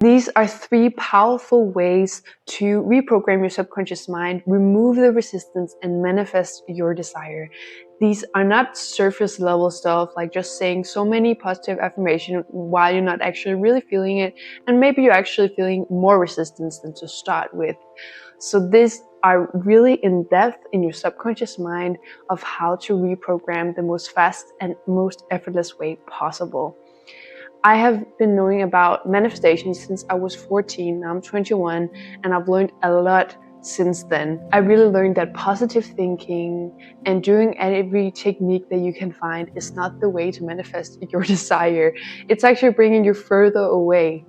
These are 3 powerful ways to reprogram your subconscious mind, remove the resistance, and manifest your desire. These are not surface level stuff like just saying so many positive affirmations while you're not actually really feeling it, and maybe you're actually feeling more resistance than to start with. So these are really in depth in your subconscious mind of how to reprogram the most fast and most effortless way possible. I have been knowing about manifestation since I was 14, now I'm 21, and I've learned a lot since then. I really learned that positive thinking and doing every technique that you can find is not the way to manifest your desire. It's actually bringing you further away,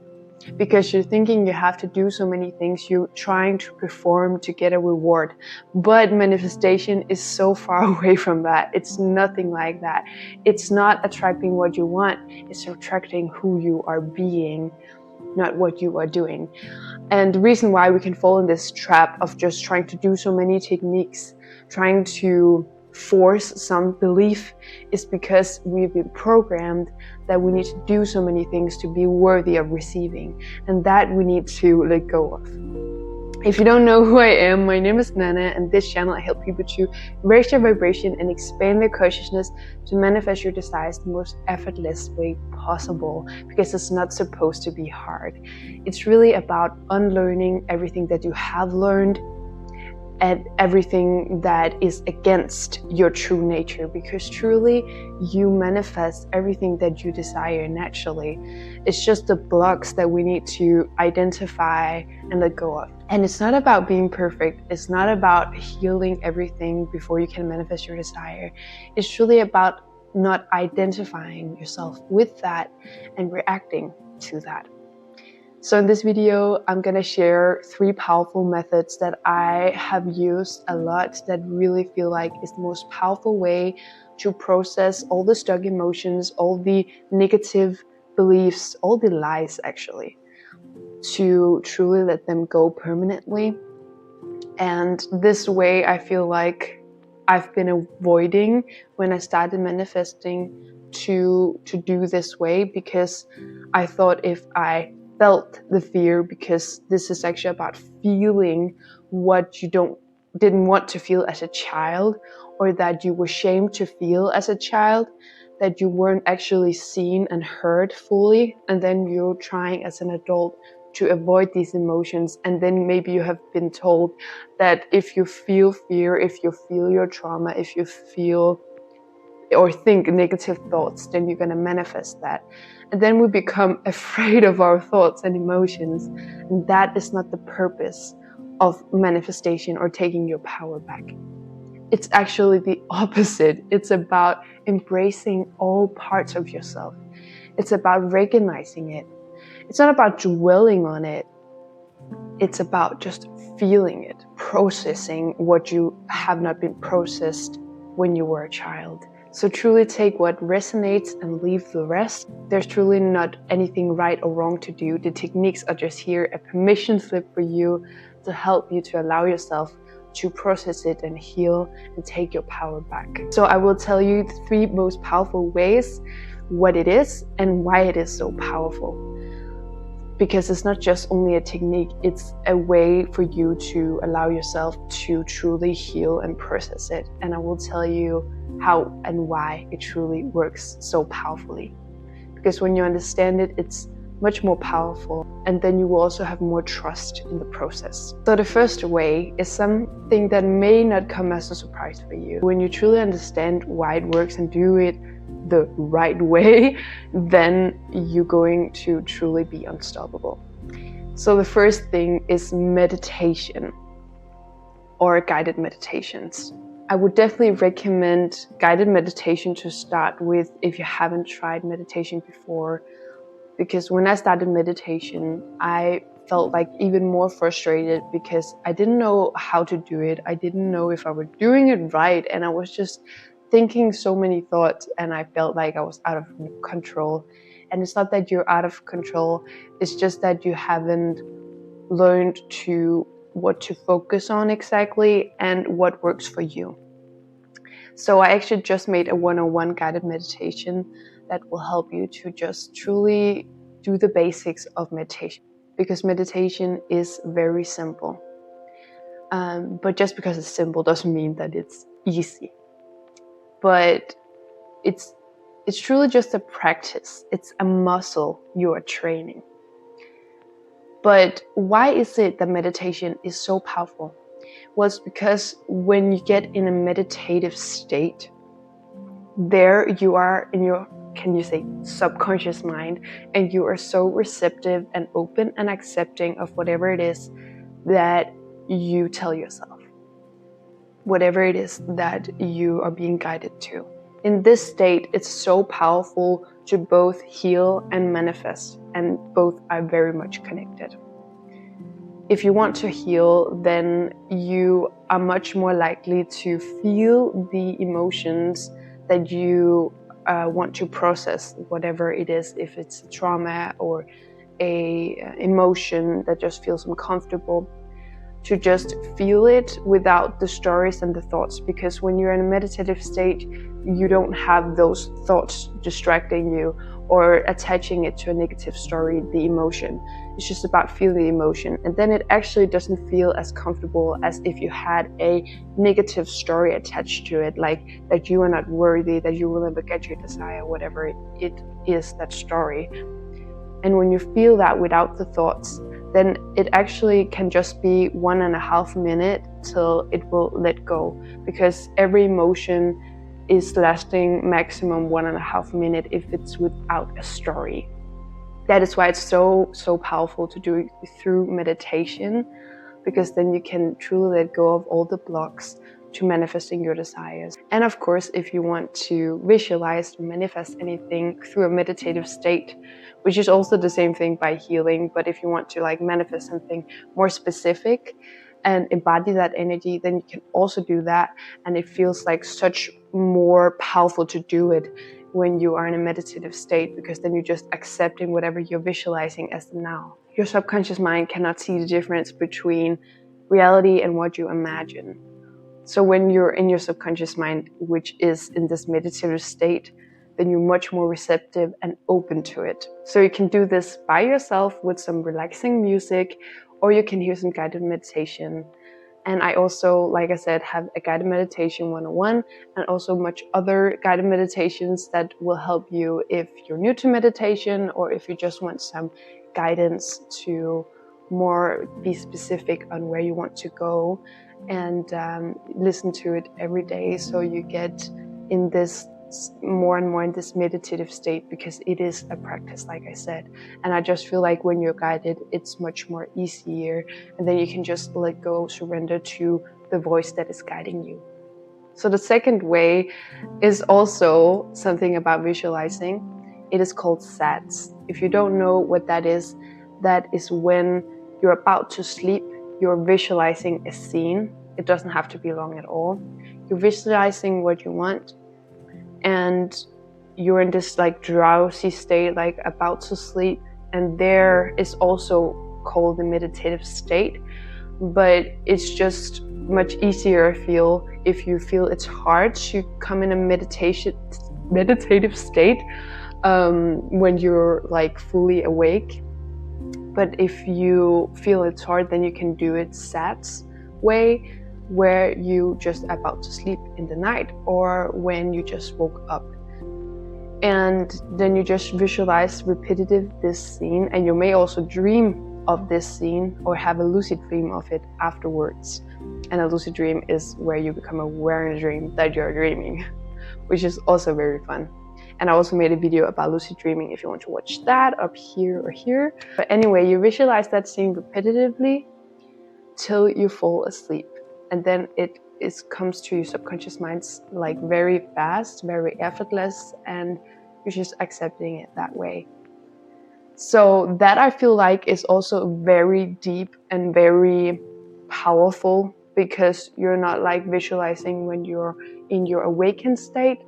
because you're thinking you have to do so many things, you're trying to perform to get a reward. But manifestation is so far away from that. It's nothing like that. It's not attracting what you want, it's attracting who you are being, not what you are doing. And the reason why we can fall in this trap of just trying to do so many techniques, trying to force some belief, is because we've been programmed that we need to do so many things to be worthy of receiving, and that we need to let go of. If you don't know who I am, my name is Nana, and this channel I help people to raise their vibration and expand their consciousness to manifest your desires the most effortless way possible, because it's not supposed to be hard. It's really about unlearning everything that you have learned and everything that is against your true nature, because truly you manifest everything that you desire naturally. It's just the blocks that we need to identify and let go of. And it's not about being perfect. It's not about healing everything before you can manifest your desire. It's truly about not identifying yourself with that and reacting to that. So in this video, I'm going to share 3 powerful methods that I have used a lot that really feel like is the most powerful way to process all the stuck emotions, all the negative beliefs, all the lies actually, to truly let them go permanently. And this way I feel like I've been avoiding when I started manifesting to do this way, because I thought if I felt the fear, because this is actually about feeling what you didn't want to feel as a child, or that you were ashamed to feel as a child, that you weren't actually seen and heard fully, and then you're trying as an adult to avoid these emotions. And then maybe you have been told that if you feel fear, if you feel your trauma, if you feel or think negative thoughts, then you're going to manifest that. And then we become afraid of our thoughts and emotions, and that is not the purpose of manifestation or taking your power back. It's actually the opposite. It's about embracing all parts of yourself. It's about recognizing it. It's not about dwelling on it. It's about just feeling it, processing what you have not been processed when you were a child. So truly take what resonates and leave the rest. There's truly not anything right or wrong to do. The techniques are just here, a permission slip for you to help you to allow yourself to process it and heal and take your power back. So I will tell you the 3 most powerful ways, what it is and why it is so powerful. Because it's not just only a technique, it's a way for you to allow yourself to truly heal and process it. And I will tell you how and why it truly works so powerfully. Because when you understand it, it's much more powerful, and then you will also have more trust in the process. So the first way is something that may not come as a surprise for you. When you truly understand why it works and do it the right way, then you're going to truly be unstoppable. So the first thing is meditation or guided meditations. I would definitely recommend guided meditation to start with if you haven't tried meditation before, because when I started meditation, I felt like even more frustrated because I didn't know how to do it. I didn't know if I were doing it right, and I was just thinking so many thoughts, and I felt like I was out of control. And it's not that you're out of control, it's just that you haven't learned what to focus on exactly and what works for you. So I actually just made a 101 guided meditation that will help you to just truly do the basics of meditation. because meditation is very simple. But just because it's simple doesn't mean that it's easy. But it's truly just a practice. It's a muscle you are training. But why is it that meditation is so powerful? Well, it's because when you get in a meditative state, there you are in your, can you say, subconscious mind, and you are so receptive and open and accepting of whatever it is that you tell yourself, whatever it is that you are being guided to. In this state, it's so powerful to both heal and manifest, and both are very much connected. If you want to heal, then you are much more likely to feel the emotions that you want to process, whatever it is, if it's trauma or a emotion that just feels uncomfortable, to just feel it without the stories and the thoughts. Because when you're in a meditative state, you don't have those thoughts distracting you or attaching it to a negative story, the emotion. It's just about feeling the emotion. And then it actually doesn't feel as comfortable as if you had a negative story attached to it, like that you are not worthy, that you will never get your desire, whatever it is, that story. And when you feel that without the thoughts, then it actually can just be 1.5 minutes till it will let go, because every emotion is lasting maximum 1.5 minutes if it's without a story. That is why it's so powerful to do it through meditation, because then you can truly let go of all the blocks to manifesting your desires. And of course, if you want to visualize or manifest anything through a meditative state, which is also the same thing by healing, but if you want to like manifest something more specific and embody that energy, then you can also do that. And it feels like such more powerful to do it when you are in a meditative state, because then you're just accepting whatever you're visualizing as the now. Your subconscious mind cannot see the difference between reality and what you imagine. So when you're in your subconscious mind, which is in this meditative state, then you're much more receptive and open to it. So you can do this by yourself with some relaxing music, or you can hear some guided meditation. And I also, like I said, have a guided meditation 101 and also much other guided meditations that will help you if you're new to meditation, or if you just want some guidance to more be specific on where you want to go, and listen to it every day so you get in this more and more in this meditative state, because it is a practice, like I said. And I just feel like when you're guided, it's much more easier, and then you can just let go, surrender to the voice that is guiding you. So the second way is also something about visualizing. It is called SATS. If you don't know what that is when you're about to sleep, you're visualizing a scene. It doesn't have to be long at all. You're visualizing what you want, and you're in this like drowsy state, like about to sleep. And there is also called the meditative state, but it's just much easier, I feel, if you feel it's hard to come in a meditative state when you're like fully awake. But if you feel it's hard, then you can do it SATS way, where you just about to sleep in the night, or when you just woke up. And then you just visualize repetitive this scene, and you may also dream of this scene or have a lucid dream of it afterwards. And a lucid dream is where you become aware in a dream that you're dreaming, which is also very fun. And I also made a video about lucid dreaming if you want to watch that, up here or here. But anyway, you visualize that scene repetitively till you fall asleep. And then it comes to your subconscious mind like very fast, very effortless, and you're just accepting it that way. So that, I feel like, is also very deep and very powerful, because you're not like visualizing when you're in your awakened state,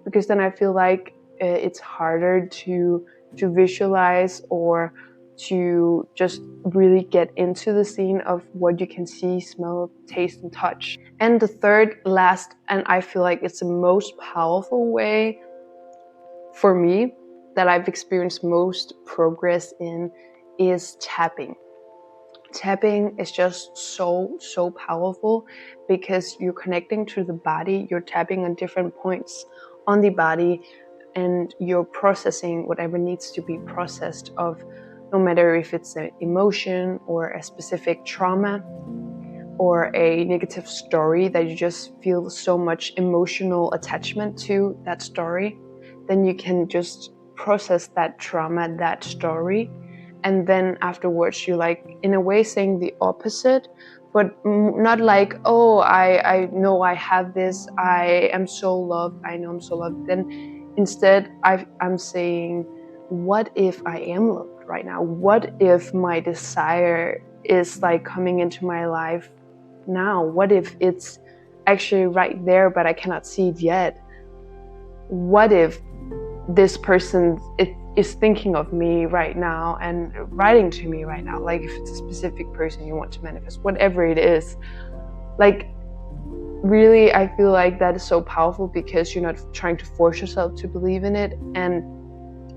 because then I feel like it's harder to visualize or to just really get into the scene of what you can see, smell, taste, and touch. And the third, last, and I feel like it's the most powerful way for me that I've experienced most progress in, is tapping. Tapping is just so powerful because you're connecting to the body. You're tapping on different points on the body, and you're processing whatever needs to be processed, of no matter if it's an emotion or a specific trauma or a negative story that you just feel so much emotional attachment to that story. Then you can just process that trauma, that story, and then afterwards you're like, in a way, saying the opposite, but not like, oh, I know I have this, I am so loved, I know I'm so loved. Then instead I'm saying, what if I am loved right now? What if my desire is like coming into my life now? What if it's actually right there but I cannot see it yet? What if this person is thinking of me right now and writing to me right now? Like if it's a specific person you want to manifest, whatever it is, like really I feel like that is so powerful because you're not trying to force yourself to believe in it, and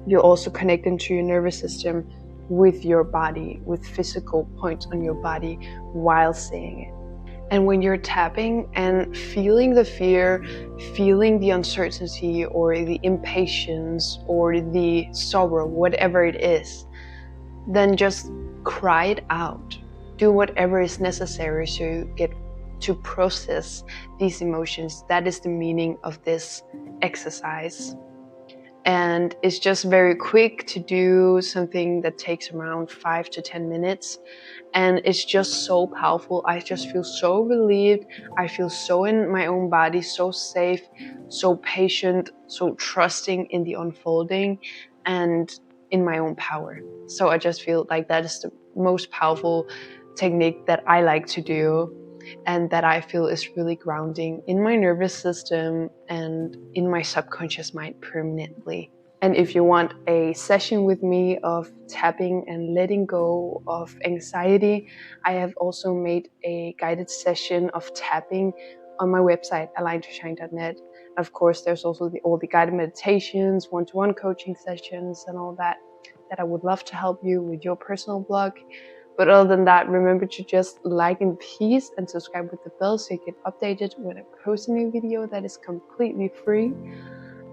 you're also connecting to your nervous system with your body, with physical points on your body while saying it. And when you're tapping and feeling the fear, feeling the uncertainty or the impatience or the sorrow, whatever it is, then just cry it out. Do whatever is necessary so you get to process these emotions. That is the meaning of this exercise. And it's just very quick to do, something that takes around 5 to 10 minutes. And it's just so powerful. I just feel so relieved. I feel so in my own body, so safe, so patient, so trusting in the unfolding and in my own power. So I just feel like that is the most powerful technique that I like to do, and that I feel is really grounding in my nervous system and in my subconscious mind permanently. And if you want a session with me of tapping and letting go of anxiety, I have also made a guided session of tapping on my website, aligntoshine.net. Of course, there's also all the guided meditations, one-to-one coaching sessions, and all that I would love to help you with your personal block. But other than that, remember to just like in peace and subscribe with the bell so you get updated when I post a new video that is completely free.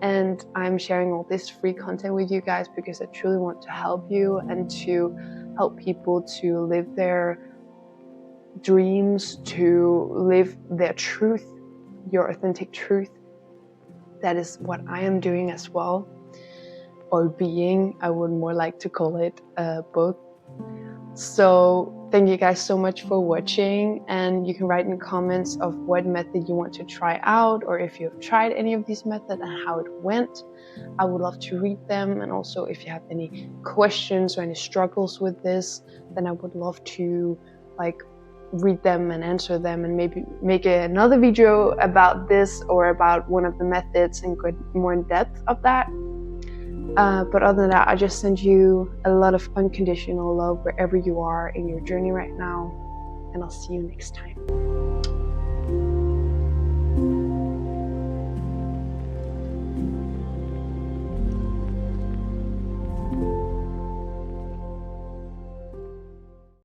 And I'm sharing all this free content with you guys because I truly want to help you and to help people to live their dreams, to live their truth, your authentic truth. That is what I am doing as well, or being, I would more like to call it both. So thank you guys so much for watching, and you can write in the comments of what method you want to try out, or if you have tried any of these methods and how it went. I would love to read them, and also if you have any questions or any struggles with this, then I would love to read them and answer them, and maybe make another video about this or about one of the methods and go more in depth of that. But other than that, I just send you a lot of unconditional love wherever you are in your journey right now, and I'll see you next time.